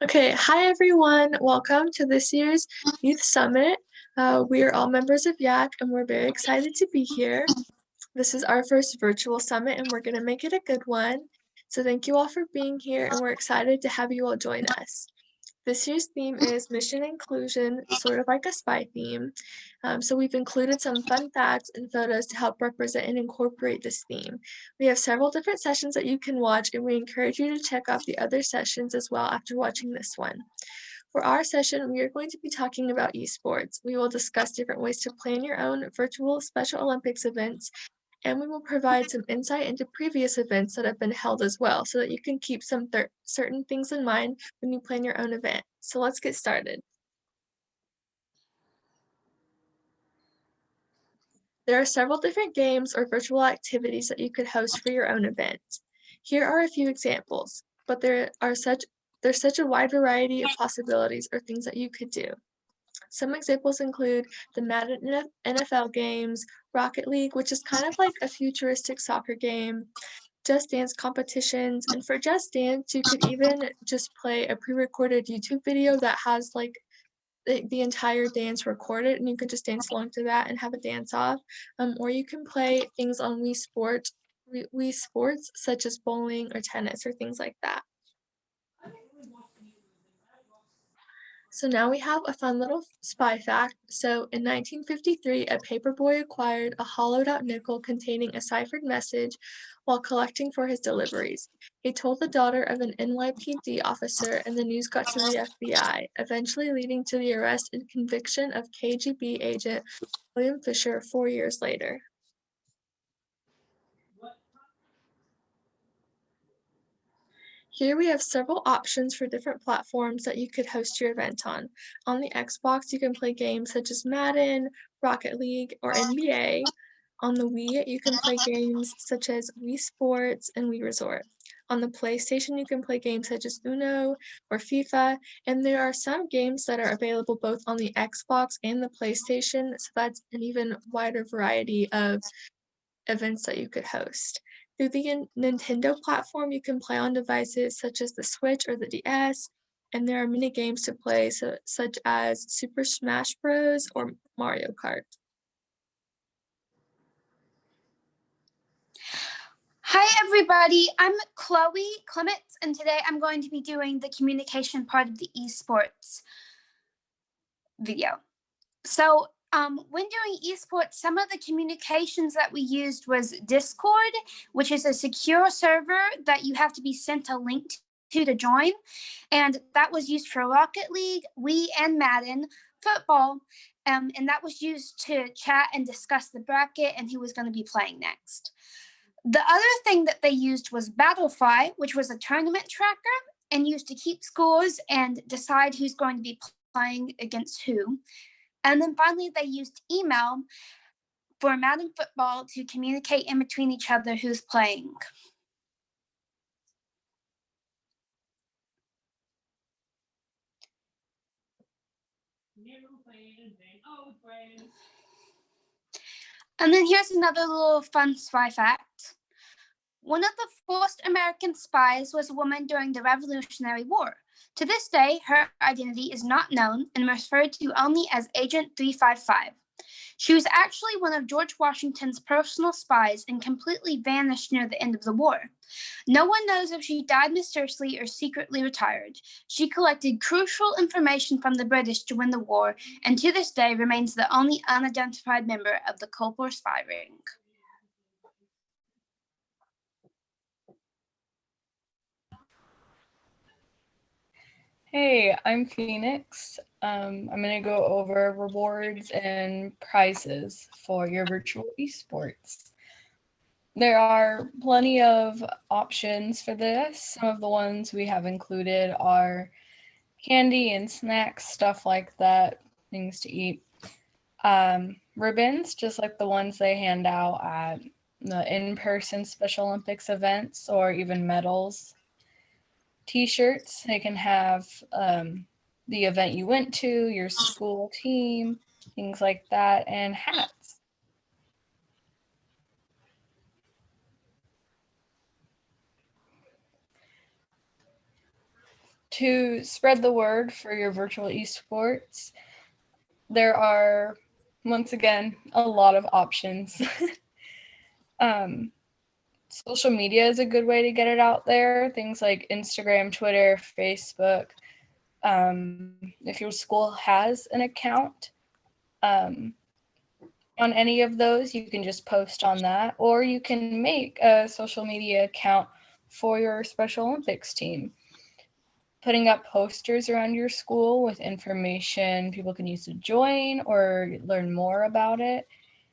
Okay, hi everyone. Welcome to this year's Youth Summit. We are all members of YAC and we're very excited to be here. This is our first virtual summit and we're going to make it a good one. So thank you all for being here and we're excited to have you all join us. This year's theme is mission inclusion, sort of like a spy theme. So we've included some fun facts and photos to help represent and incorporate this theme. We have several different sessions that you can watch, and we encourage you to check out the other sessions as well after watching this one. For our session, we are going to be talking about eSports. We will discuss different ways to plan your own virtual Special Olympics events, and we will provide some insight into previous events that have been held as well, so that you can keep some certain things in mind when you plan your own event. So let's get started. There are several different games or virtual activities that you could host for your own event. Here are a few examples, but there's such a wide variety of possibilities or things that you could do. Some examples include the Madden NFL games, Rocket League, which is kind of like a futuristic soccer game, Just Dance competitions, and for Just Dance, you could even just play a pre-recorded YouTube video that has like the entire dance recorded, and you could just dance along to that and have a dance off. Or you can play things on Wii Sports, such as bowling or tennis or things like that. So now we have a fun little spy fact. So in 1953, a paperboy acquired a hollowed out nickel containing a ciphered message while collecting for his deliveries. He told the daughter of an NYPD officer, and the news got to the FBI, eventually leading to the arrest and conviction of KGB agent William Fisher 4 years later. Here we have several options for different platforms that you could host your event on. On the Xbox, you can play games such as Madden, Rocket League, or NBA. On the Wii, you can play games such as Wii Sports and Wii Resort. On the PlayStation, you can play games such as Uno or FIFA, and there are some games that are available both on the Xbox and the PlayStation, so that's an even wider variety of events that you could host. Through the Nintendo platform, you can play on devices such as the Switch or the DS, and there are many games to play, such as Super Smash Bros. Or Mario Kart. Hi everybody, I'm Chloe Clements, and today I'm going to be doing the communication part of the eSports video. So when doing eSports, some of the communications that we used was Discord, which is a secure server that you have to be sent a link to join, and that was used for Rocket League, Wii, and Madden, football, and that was used to chat and discuss the bracket and who was going to be playing next. The other thing that they used was Battlefy, which was a tournament tracker and used to keep scores and decide who's going to be playing against who. And then finally, they used email for Madden football to communicate in between each other who's playing. And then here's another little fun spy fact. One of the first American spies was a woman during the Revolutionary War. To this day, her identity is not known and referred to only as Agent 355. She was actually one of George Washington's personal spies and completely vanished near the end of the war. No one knows if she died mysteriously or secretly retired. She collected crucial information from the British to win the war, and to this day remains the only unidentified member of the Cold War spy ring. Hey, I'm Phoenix. I'm going to go over rewards and prizes for your virtual esports. There are plenty of options for this. Some of the ones we have included are candy and snacks, stuff like that, things to eat. Ribbons, just like the ones they hand out at the in-person Special Olympics events, or even medals. T-shirts, they can have the event you went to, your school team, things like that, and hats. to spread the word for your virtual esports, there are, once again, a lot of options. Social media is a good way to get it out there. Things like Instagram, Twitter, Facebook. If your school has an account on any of those, you can just post on that, or you can make a social media account for your Special Olympics team. Putting up posters around your school with information people can use to join or learn more about it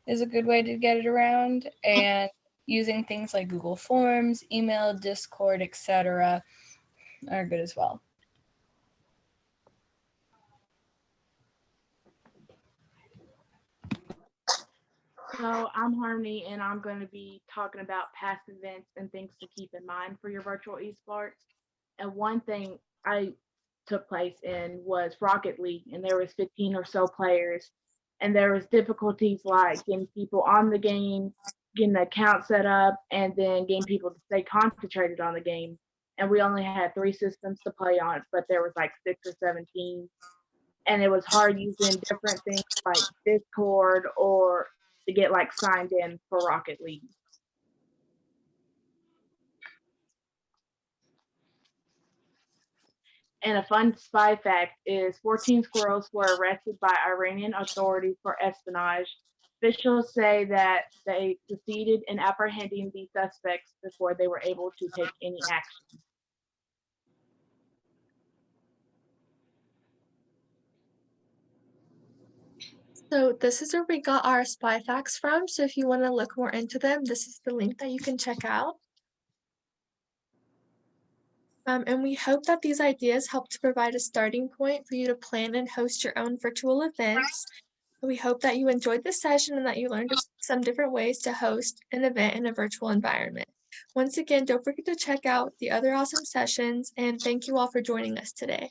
is a good way to get it around. And using things like Google Forms, email, Discord, etc. are good as well. So I'm Harmony, and I'm going to be talking about past events and things to keep in mind for your virtual esports. And one thing I took place in was Rocket League, and there was 15 or so players, and there was difficulties like getting people on the game, getting the account set up, and then getting people to stay concentrated on the game. And we only had 3 systems to play on, but there was like 6 or 7 teams, and it was hard using different things like Discord or to get like signed in for Rocket League. And a fun spy fact is 14 squirrels were arrested by Iranian authorities for espionage. Officials say that they succeeded in apprehending the suspects before they were able to take any action. So this is where we got our spy facts from. So if you want to look more into them, this is the link that you can check out. And we hope that these ideas help to provide a starting point for you to plan and host your own virtual events. We hope that you enjoyed this session and that you learned some different ways to host an event in a virtual environment. Once again, don't forget to check out the other awesome sessions, and thank you all for joining us today.